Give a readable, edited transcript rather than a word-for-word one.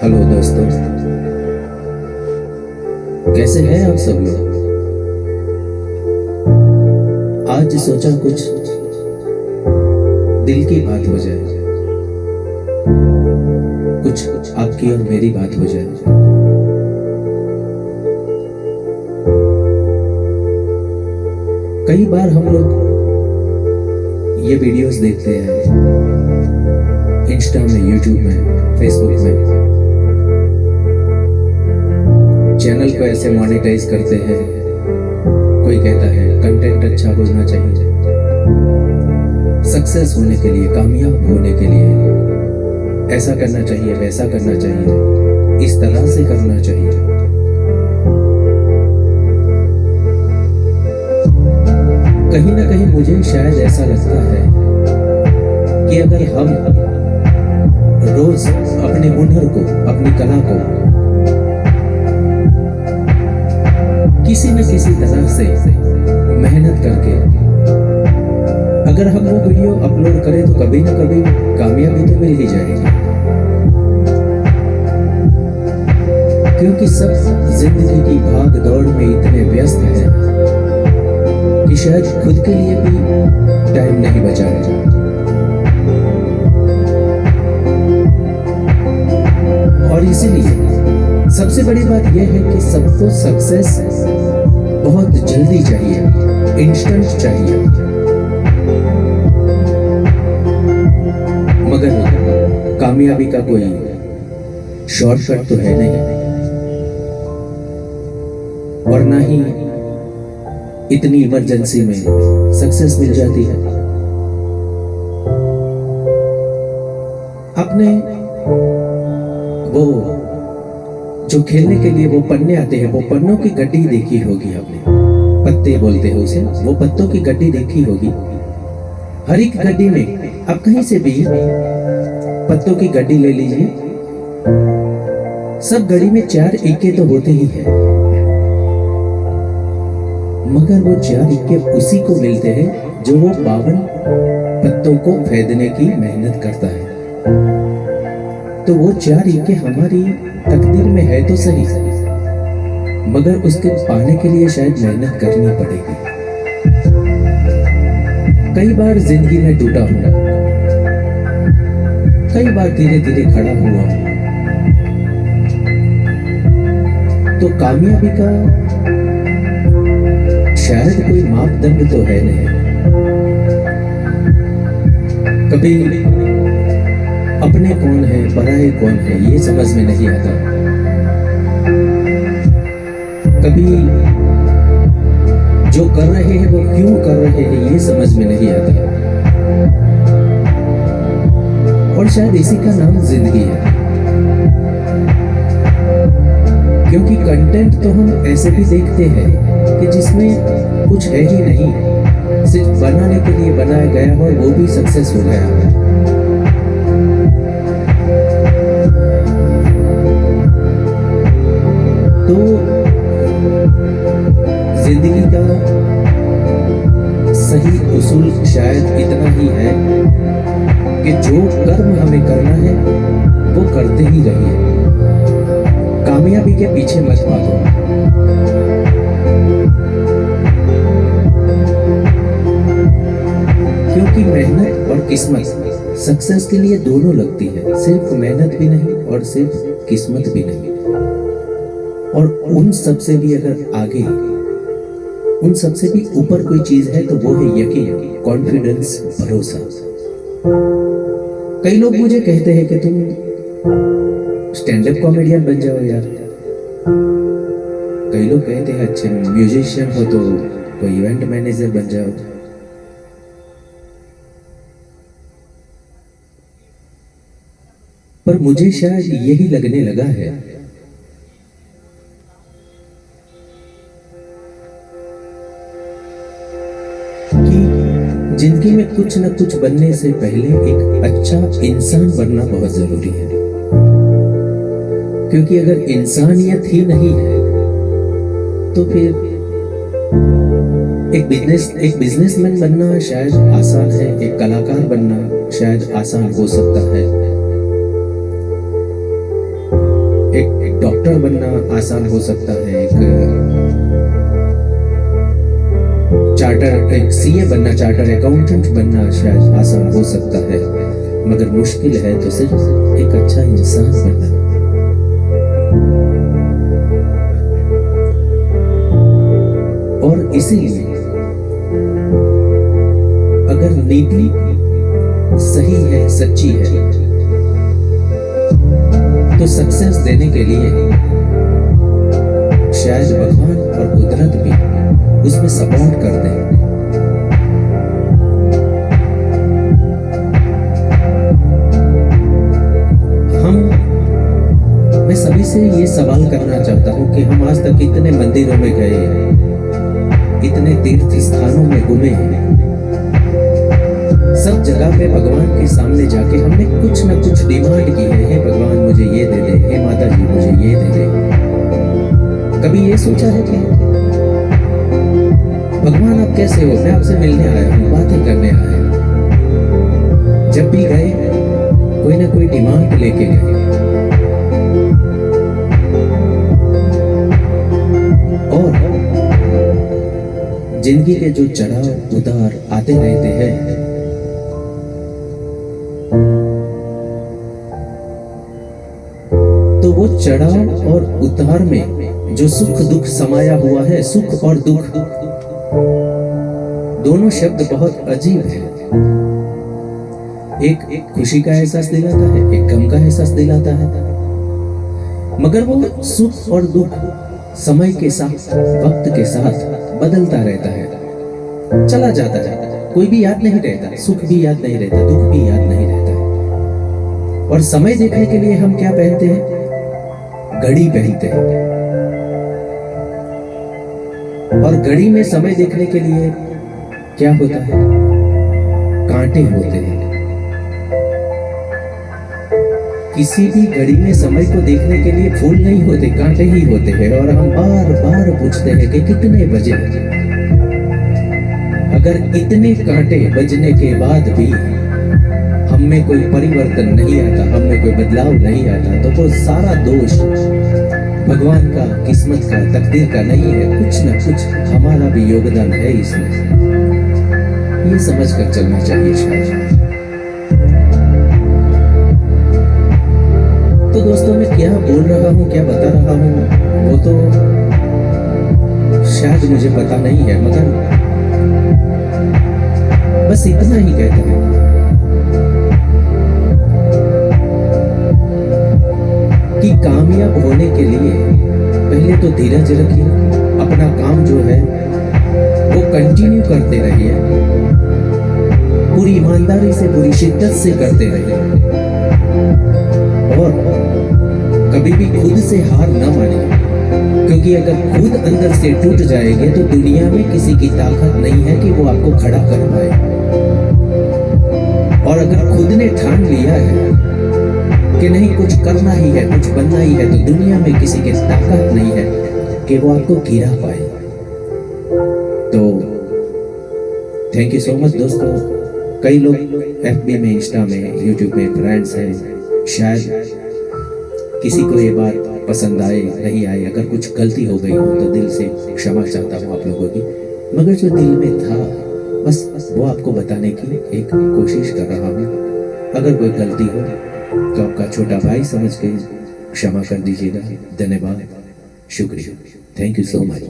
Hello दोस्तों, कैसे हैं आप सब लोग। आज सोचा कुछ दिल की बात हो जाए, कुछ आपकी और मेरी बात हो जाए। कई बार हम लोग ये वीडियोस देखते हैं इंस्टा में, यूट्यूब में, फेसबुक में। चैनल को ऐसे मोनेटाइज करते हैं। कोई कहता है कंटेंट अच्छा होना चाहिए, सक्सेस होने के लिए, कामयाब होने के लिए ऐसा करना चाहिए, वैसा करना चाहिए, इस तरह से करना चाहिए। कहीं ना कहीं मुझे शायद ऐसा लगता है कि अगर हम रोज अपने हुनर को, अपनी कला को किसी न किसी तरह से मेहनत करके अगर हम वो वीडियो अपलोड करें तो कभी ना कभी कामयाबी तो मिल ही जाएगी। क्योंकि सब जिंदगी की भाग दौड़ में इतने व्यस्त हैं कि शायद खुद के लिए भी टाइम नहीं बचा है। और इसीलिए सबसे बड़ी बात यह है कि सबको सक्सेस बहुत जल्दी चाहिए, इंस्टेंट चाहिए। मगर कामयाबी का कोई शॉर्टकट तो है नहीं, और ना ही इतनी इमरजेंसी में सक्सेस मिल जाती है। आपने वो जो खेलने के लिए वो पन्ने आते हैं, वो पन्नों की गड्डी देखी होगी आपने, पत्ते बोलते हैं उसे, वो पत्तों की गड्डी देखी होगी। हर एक गड्डी में आप कहीं से भी पत्तों की गड्डी ले लीजिए, सब गड्डी में 4 इक्के तो होते ही हैं, मगर वो 4 इक्के उसी को मिलते हैं जो वो 52 पत्तों को फेंदने की मेहनत करता है। तो वो 4 इक्के हमारी तकदीर में है तो सही, मगर उसके पाने के लिए शायद मेहनत करनी पड़ेगी। कई बार जिंदगी में टूटा हूं, कई बार धीरे धीरे खड़ा हुआ हूं। तो कामयाबी का शायद कोई मापदंड तो है नहीं। कभी अपने कौन है, पराये कौन है, ये समझ में नहीं आता। कभी जो कर रहे हैं वो क्यों कर रहे हैं, ये समझ में नहीं आता। और शायद इसी का नाम जिंदगी है। क्योंकि कंटेंट तो हम ऐसे भी देखते हैं कि जिसमें कुछ है ही नहीं, सिर्फ बनाने के लिए बनाया गया हो और वो भी सक्सेस हो गया है। तो जिंदगी का सही उसूल शायद इतना ही है कि जो कर्म हमें करना है वो करते ही रहिए, कामयाबी के पीछे मत भागो। क्योंकि मेहनत और किस्मत सक्सेस के लिए दोनों लगती है, सिर्फ मेहनत भी नहीं और सिर्फ किस्मत भी नहीं। और उन सबसे भी अगर आगे, उन सबसे भी ऊपर कोई चीज है तो वो है यकीन, कॉन्फिडेंस, भरोसा। कई लोग मुझे कहते हैं कि तुम स्टैंड अप कॉमेडियन बन जाओ यार। कई लोग कहते हैं अच्छे म्यूजिशियन हो तो कोई इवेंट मैनेजर बन जाओ। पर मुझे शायद यही लगने लगा है कि जिंदगी में कुछ न कुछ बनने से पहले एक अच्छा इंसान बनना बहुत जरूरी है। क्योंकि अगर इंसानियत ही नहीं है तो फिर एक बिजनेसमैन बनना शायद आसान है, एक कलाकार बनना शायद आसान हो सकता है, डॉक्टर बनना आसान हो सकता है, एक सीए बनना, चार्टर अकाउंटेंट बनना शायद आसान हो सकता है, मगर मुश्किल है तो सिर्फ एक अच्छा इंसान बनना। और इसीलिए अगर नीति सही है, सच्ची है, तो सक्सेस देने के लिए शायद भगवान और कुदरत भी उसमें सपोर्ट कर दें। मैं सभी से ये सवाल करना चाहता हूं कि हम आज तक इतने मंदिरों में गए, इतने तीर्थ स्थानों में घूमे, सब जगह पे भगवान के सामने जाके हमने कुछ ना कुछ डिमांड की है, हे भगवान मुझे ये दे दे, हे माता जी मुझे ये दे दे। कभी ये सोचा है कि भगवान आप कैसे हो, मैं आपसे मिलने आया हूँ, बातें करने आया हूँ। जब भी गए कोई ना कोई डिमांड लेके गए, और जिंदगी के जो चढ़ाव उतार आते रहते हैं, तो वो चढ़ाव और उतार में जो सुख दुख समाया हुआ है, सुख और दुख दोनों शब्द बहुत अजीब है। एक खुशी का एहसास दिलाता है, एक गम का एहसास दिलाता है, मगर वो सुख और दुख समय के साथ, वक्त के साथ बदलता रहता है, चला जाता है। कोई भी याद नहीं रहता, सुख भी याद नहीं रहता, दुख भी याद नहीं रहता है। और समय देखने के लिए हम क्या पहनते हैं? घड़ी पहनते हैं। और घड़ी में समय देखने के लिए क्या होता है? कांटे होते हैं। किसी भी घड़ी में समय को देखने के लिए फूल नहीं होते, कांटे ही होते हैं। और हम बार बार पूछते हैं कि कितने बजे। अगर इतने कांटे बजने के बाद भी हम में कोई परिवर्तन नहीं आता, हम में कोई बदलाव नहीं आता, तो वो सारा दोष भगवान का, किस्मत का, तकदीर का नहीं है। कुछ न कुछ हमारा भी योगदान है इसमें। ये समझ कर चलना चाहिए शायद। तो दोस्तों मैं क्या बोल रहा हूँ, क्या बता रहा हूँ, वो तो शायद मुझे पता नहीं है, मगर बस इतना ही कहता है कि कामयाब होने के लिए पहले तो धीरज रखिए, अपना काम जो है वो कंटिन्यू करते रहिए, पूरी ईमानदारी से, पूरी शिद्दत से करते रहिए, और कभी भी खुद से हार न मानिए। क्योंकि अगर खुद अंदर से टूट जाएंगे तो दुनिया में किसी की ताकत नहीं है कि वो आपको खड़ा कर पाए। और अगर खुद ने ठान लिया है कि नहीं कुछ करना ही है, कुछ बनना ही है, तो दुनिया में किसी की ताकत नहीं है कि वो आपको गिरा पाए। तो थैंक यू सो मच दोस्तों। कई लोग FB में, इंस्टा में, YouTube में फ्रेंड्स हैं, शायद किसी को ये बात पसंद आए नहीं आए, अगर कुछ गलती हो गई हो तो दिल से क्षमा चाहता हूँ आप लोगों की। मगर जो दिल में था बस वो आपको बताने की एक कोशिश कर रहा हूँ। अगर कोई गलती हो तो आपका छोटा भाई समझ के क्षमा कर दीजिएगा। धन्यवाद, शुक्रिया, थैंक यू सो मच।